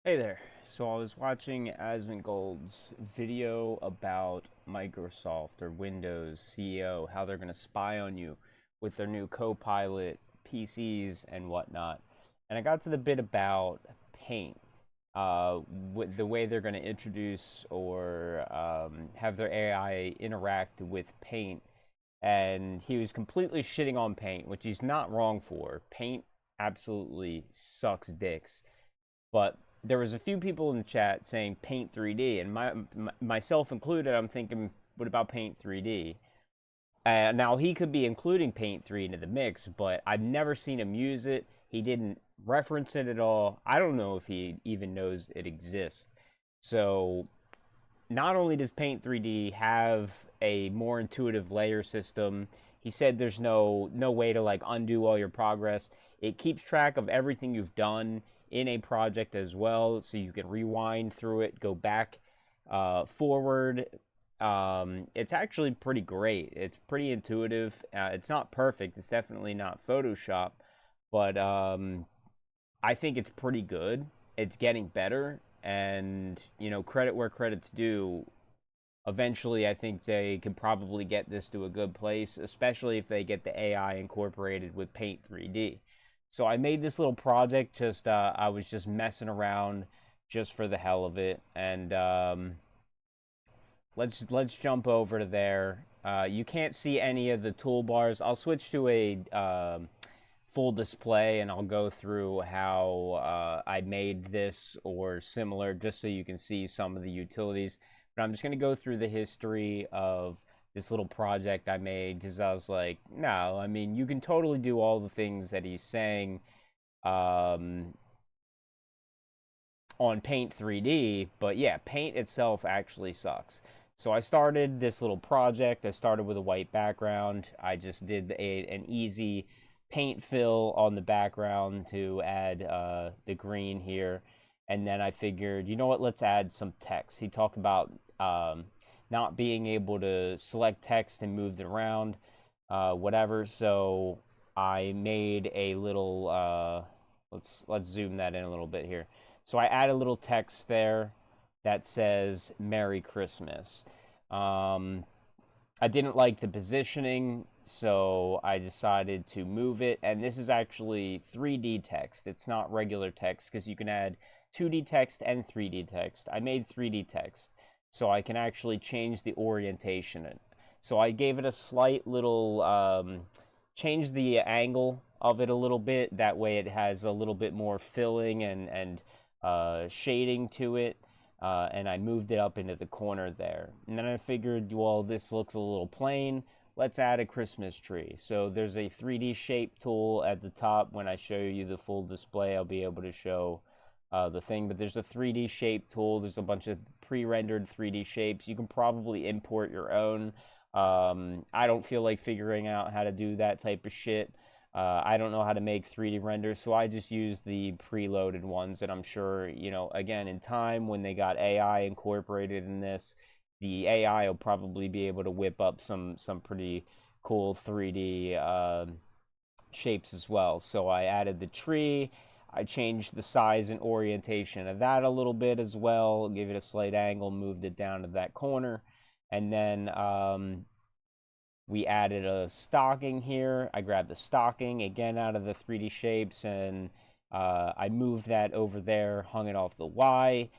Hey there. So I was watching Asmongold's video about Microsoft or Windows CEO, how they're going to spy on you with their new Copilot PCs and whatnot. And I got to the bit about Paint, with the way they're going to introduce or have their AI interact with Paint. And he was completely shitting on Paint, which he's not wrong for. Paint absolutely sucks dicks, but there was a few people in the chat saying Paint 3D, and myself included. I'm thinking, what about Paint 3D? Now he could be including Paint 3 into the mix, but I've never seen him use it. He didn't reference it at all. I don't know if he even knows it exists. So not only does Paint 3D have a more intuitive layer system, he said there's no way to like undo all your progress. It keeps track of everything you've done in a project as well, so you can rewind through it, go back, forward. It's actually pretty great. It's pretty intuitive. It's not perfect. It's definitely not Photoshop, but I think it's pretty good. It's getting better, and credit where credit's due. Eventually, I think they can probably get this to a good place, especially if they get the AI incorporated with Paint 3D. So I made this little project. Just I was just messing around, just for the hell of it, and let's jump over to there. You can't see any of the toolbars. I'll switch to a full display, and I'll go through how I made this or similar, just so you can see some of the utilities. But I'm just going to go through the history of this little project I made, because I was like, no, I mean, you can totally do all the things that he's saying um, on Paint 3D, but yeah, Paint itself actually sucks. So I started this little project. I started with a white background. I just did an easy paint fill on the background to add the green here. And then I figured, you know what, let's add some text. He talked about not being able to select text and move it around, whatever. So I made a little, let's zoom that in a little bit here. So I add a little text there that says Merry Christmas. Um, I didn't like the positioning, so I decided to move it. And this is actually 3D text. It's not regular text, because you can add 2D text and 3D text. I made 3D text, so I can actually change the orientation. So I gave it a slight little, change the angle of it a little bit. That way it has a little bit more filling and shading to it. And I moved it up into the corner there. And then I figured, well, this looks a little plain. Let's add a Christmas tree. So there's a 3D shape tool at the top. When I show you the full display, I'll be able to show the thing. But there's a 3D shape tool. There's a bunch of pre-rendered 3D shapes. You can probably import your own. I don't feel like figuring out how to do that type of shit. I don't know how to make 3D renders, so I just use the preloaded ones. And I'm sure, again, in time when they got AI incorporated in this, the AI will probably be able to whip up some pretty cool 3D shapes as well. So I added the tree. I changed the size and orientation of that a little bit as well, gave it a slight angle, moved it down to that corner. And then we added a stocking here. I grabbed the stocking again out of the 3D shapes, and I moved that over there, hung it off the Y.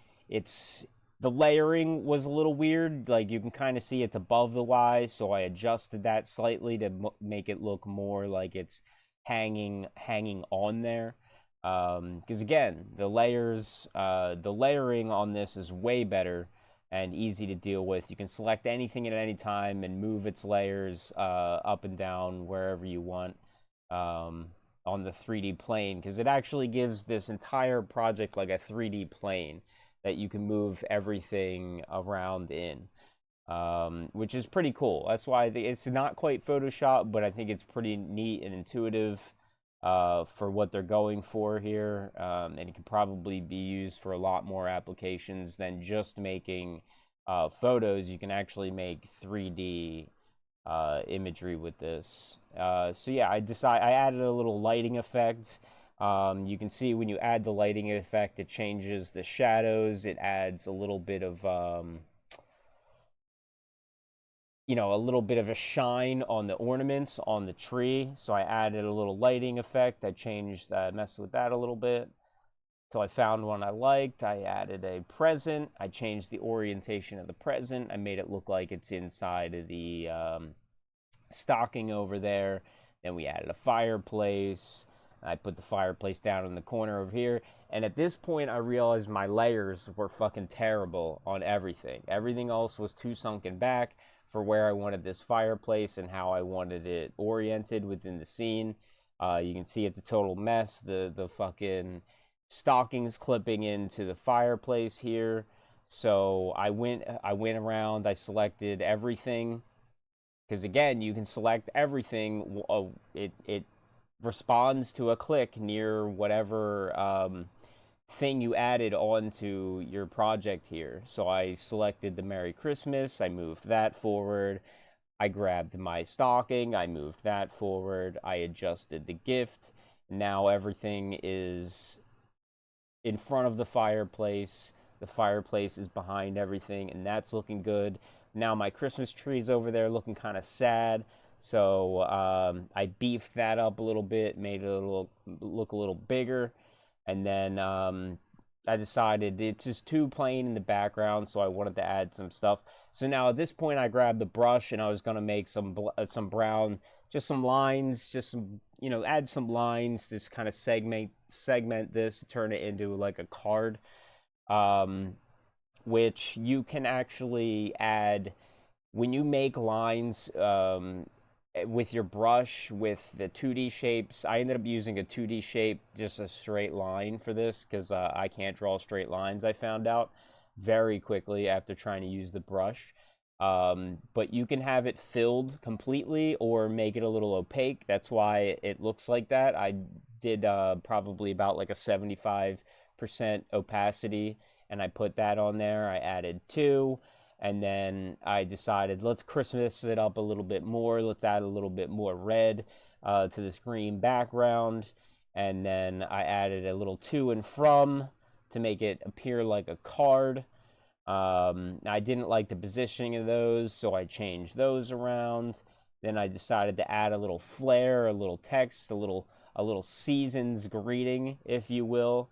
The layering was a little weird. Like, you can kind of see it's above the Y, so I adjusted that slightly to make it look more like it's hanging on there. Because again, the layering on this is way better and easy to deal with. You can select anything at any time and move its layers up and down wherever you want on the 3D plane, because it actually gives this entire project like a 3D plane that you can move everything around in, which is pretty cool. That's why it's not quite Photoshop, but I think it's pretty neat and intuitive for what they're going for here. And it could probably be used for a lot more applications than just making photos. You can actually make 3D imagery with this. So yeah, I added a little lighting effect. You can see when you add the lighting effect, it changes the shadows. It adds a little bit of, a little bit of a shine on the ornaments on the tree. So I added a little lighting effect. I changed, messed with that a little bit till I found one I liked. I added a present. I changed the orientation of the present. I made it look like it's inside of the stocking over there. Then we added a fireplace. I put the fireplace down in the corner over here. And at this point, I realized my layers were fucking terrible on everything. Everything else was too sunken back for where I wanted this fireplace and how I wanted it oriented within the scene. You can see it's a total mess. The fucking stockings clipping into the fireplace here. So I went around. I selected everything because again, you can select everything. It responds to a click near whatever thing you added onto your project here. So I selected the Merry Christmas. I moved that forward. I grabbed my stocking. I moved that forward. I adjusted the gift. Now everything is in front of the fireplace. The fireplace is behind everything, and that's looking good. Now my Christmas tree's over there looking kind of sad. So I beefed that up a little bit, made it look a little bigger, and then I decided it's just too plain in the background, so I wanted to add some stuff. So now at this point, I grabbed the brush and I was gonna make some brown, just some lines, just some add some lines, just kind of segment this, turn it into like a card, um, which you can actually add when you make lines with your brush with the 2D shapes. I ended up using a 2D shape, just a straight line for this because I can't draw straight lines. I found out very quickly after trying to use the brush. But you can have it filled completely or make it a little opaque. That's why it looks like that. I did probably about like a 75% opacity, and I put that on there. I added two. And then I decided, let's Christmas it up a little bit more. Let's add a little bit more red to this green background. And then I added a little to and from to make it appear like a card. I didn't like the positioning of those, so I changed those around. Then I decided to add a little flair, a little text, a little season's greeting, if you will.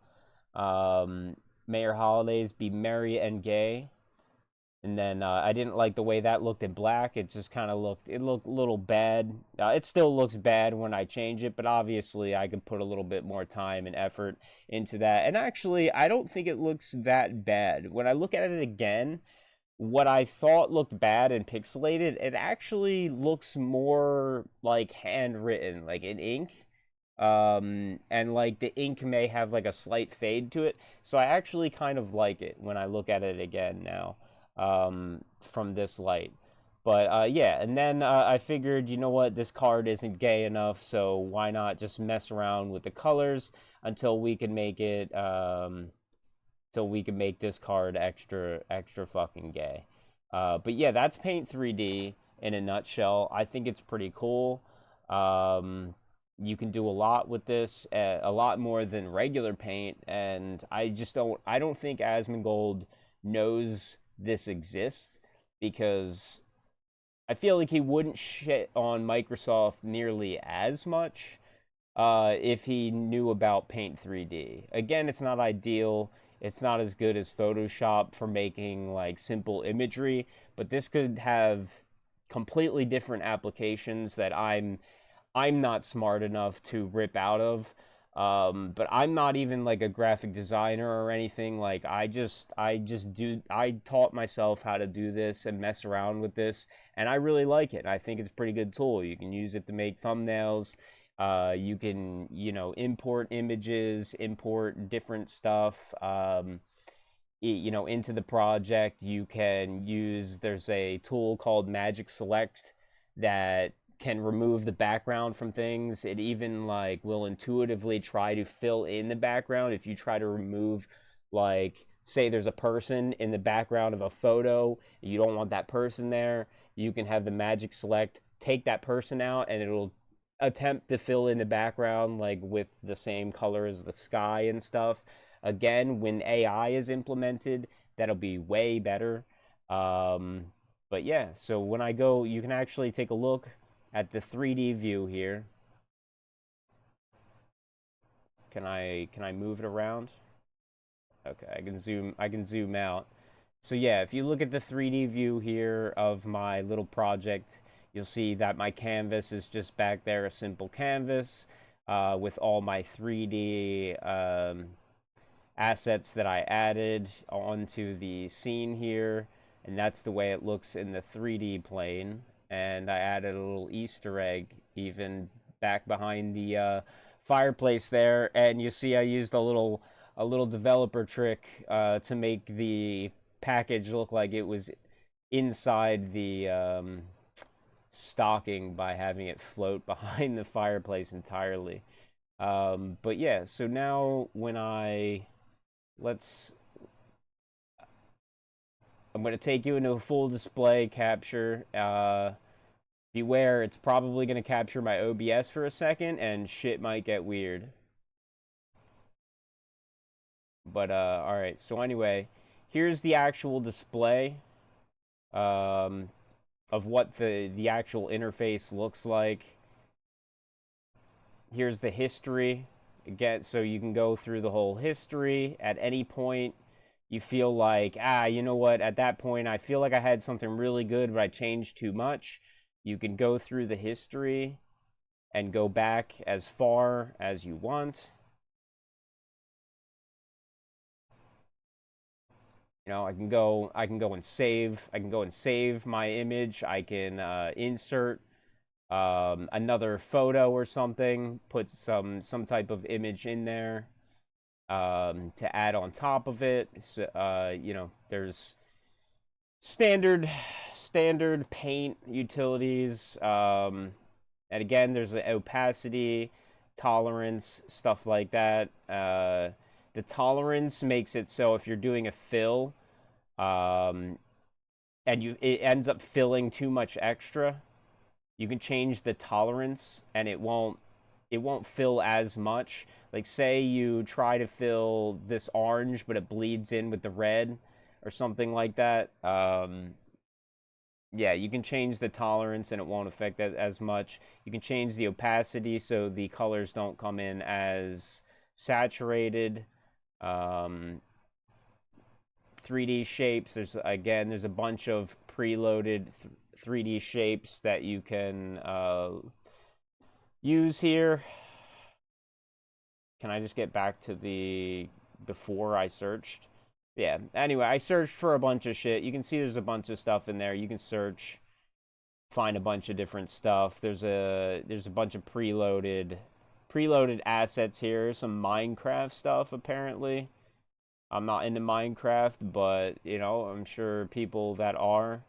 May your holidays be merry and gay. And then I didn't like the way that looked in black. It just kind of looked a little bad. It still looks bad when I change it, but obviously I can put a little bit more time and effort into that. And actually, I don't think it looks that bad. When I look at it again, what I thought looked bad and pixelated, it actually looks more like handwritten, like in ink. And like the ink may have like a slight fade to it. So I actually kind of like it when I look at it again now, from this light. But yeah, and then I figured, you know what, this card isn't gay enough, so why not just mess around with the colors until we can make it, till we can make this card extra fucking gay. But yeah, that's Paint 3D in a nutshell. I think it's pretty cool. You can do a lot with this, a lot more than regular paint, and I don't think Asmongold knows this exists because I feel like he wouldn't shit on Microsoft nearly as much if he knew about Paint 3D. Again, it's not ideal. It's not as good as Photoshop for making like simple imagery, but this could have completely different applications that I'm not smart enough to rip out of. But I'm not even like a graphic designer or anything. Like I taught myself how to do this and mess around with this, and I really like it. I think it's a pretty good tool. You can use it to make thumbnails. You can, import images, import different stuff, into the project. You can use, there's a tool called Magic Select that can remove the background from things. It even like will intuitively try to fill in the background. If you try to remove, like, say there's a person in the background of a photo, you don't want that person there, you can have the Magic Select take that person out, and it'll attempt to fill in the background like with the same color as the sky and stuff. Again, when AI is implemented, that'll be way better. Um, but yeah, so when I go, you can actually take a look at the 3D view here. Can I move it around? Okay, I can zoom out. So yeah, if you look at the 3D view here of my little project, you'll see that my canvas is just back there, a simple canvas with all my 3D assets that I added onto the scene here. And that's the way it looks in the 3D plane. And I added a little Easter egg even back behind the fireplace there. And you see I used a little developer trick to make the package look like it was inside the stocking by having it float behind the fireplace entirely. But yeah, so now when let's I'm going to take you into a full display capture. Beware, it's probably going to capture my OBS for a second, and shit might get weird. But, alright, so anyway, here's the actual display of what the actual interface looks like. Here's the history. Again, so you can go through the whole history at any point. You feel like, you know what, at that point, I feel like I had something really good, but I changed too much. You can go through the history and go back as far as you want. You know, I can go and save. I can go and save my image. I can insert another photo or something, put some type of image in there to add on top of it. So, you know, there's standard paint utilities. And again, there's an opacity, tolerance, stuff like that. The tolerance makes it so if you're doing a fill, and it ends up filling too much extra, you can change the tolerance and it won't fill as much. Like say you try to fill this orange but it bleeds in with the red or something like that. Yeah, you can change the tolerance and it won't affect that as much. You can change the opacity so the colors don't come in as saturated. 3D shapes, there's a bunch of preloaded 3D shapes that you can use here. Can I just get back to the before I searched? Yeah, anyway, I searched for a bunch of shit. You can see there's a bunch of stuff in there. You can search, find a bunch of different stuff. There's a bunch of preloaded assets here. Some Minecraft stuff apparently. I'm not into Minecraft, but you know, I'm sure people that are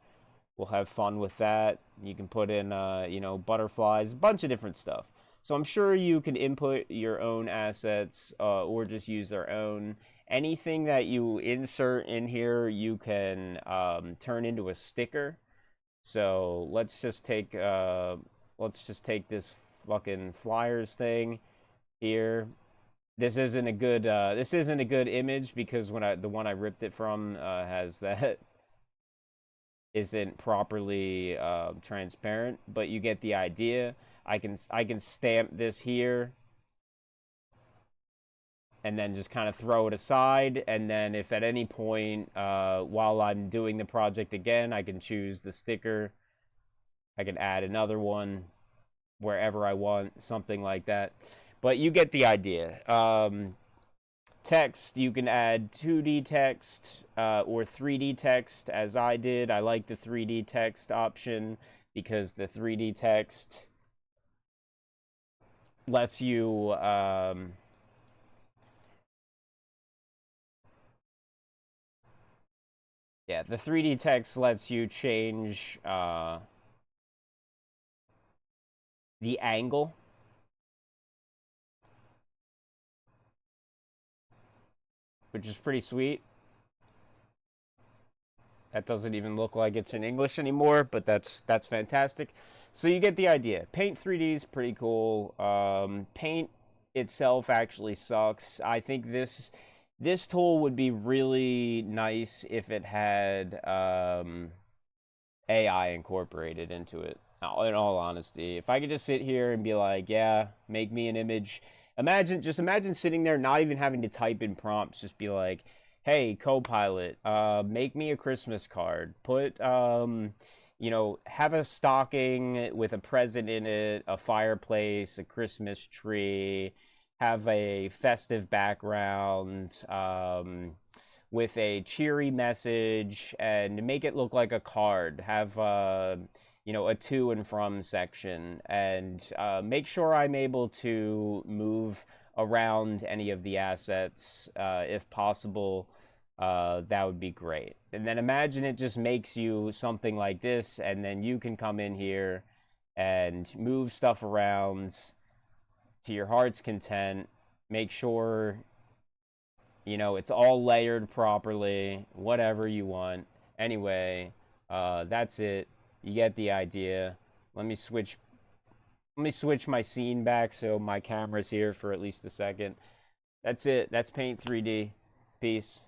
will have fun with that. You can put in you know, butterflies, a bunch of different stuff. So I'm sure you can input your own assets or just use their own. Anything that you insert in here, you can turn into a sticker. So let's just take this fucking flyers thing here. This isn't a good image because the one I ripped it from has that isn't properly transparent, but you get the idea. I can stamp this here and then just kind of throw it aside, and then if at any point while I'm doing the project again, I can choose the sticker. I can add another one wherever I want, something like that. But you get the idea. Text, you can add 2D text or 3D text as I did. I like the 3D text option because the 3D text lets you yeah, the 3D text lets you change the angle, which is pretty sweet. That doesn't even look like it's in English anymore, but that's fantastic. So you get the idea. Paint 3D is pretty cool. Paint itself actually sucks. I think this tool would be really nice if it had AI incorporated into it. In all honesty, if I could just sit here and be like, yeah, make me an image. Imagine sitting there, not even having to type in prompts. Just be like, hey, Copilot, make me a Christmas card. Put, have a stocking with a present in it, a fireplace, a Christmas tree, have a festive background. With a cheery message and make it look like a card. Have a to and from section, and make sure I'm able to move around any of the assets if possible. That would be great. And then imagine it just makes you something like this, and then you can come in here and move stuff around to your heart's content. Make sure it's all layered properly, whatever you want. Anyway, that's it. You get the idea. Let me switch my scene back so my camera's here for at least a second. That's it. That's Paint 3D. Peace.